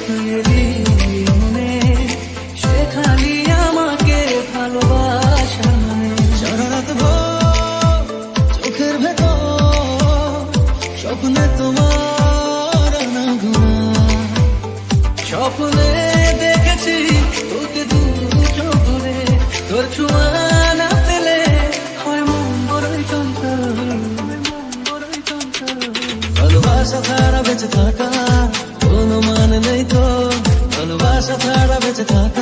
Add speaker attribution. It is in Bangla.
Speaker 1: তুই এলি মনে, শেখালি আমাকে ভালোবাসা মানে।
Speaker 2: সারা রাত ভোর চোখের ভেতর স্বপ্নে তোমার আনাগোনা,
Speaker 1: স্বপ্নে দেখেছি তোকে দু চোখ ভরে, তোর ছোঁয়া না পেলে হয় মন বড়ই চঞ্চল, বড়ই চঞ্চল।
Speaker 2: ভালোবাসা ছাড়া বেঁচে থাকা কোনো মানে নেই তো, ভালোবাসা ছাড়া বেঁচে থাকা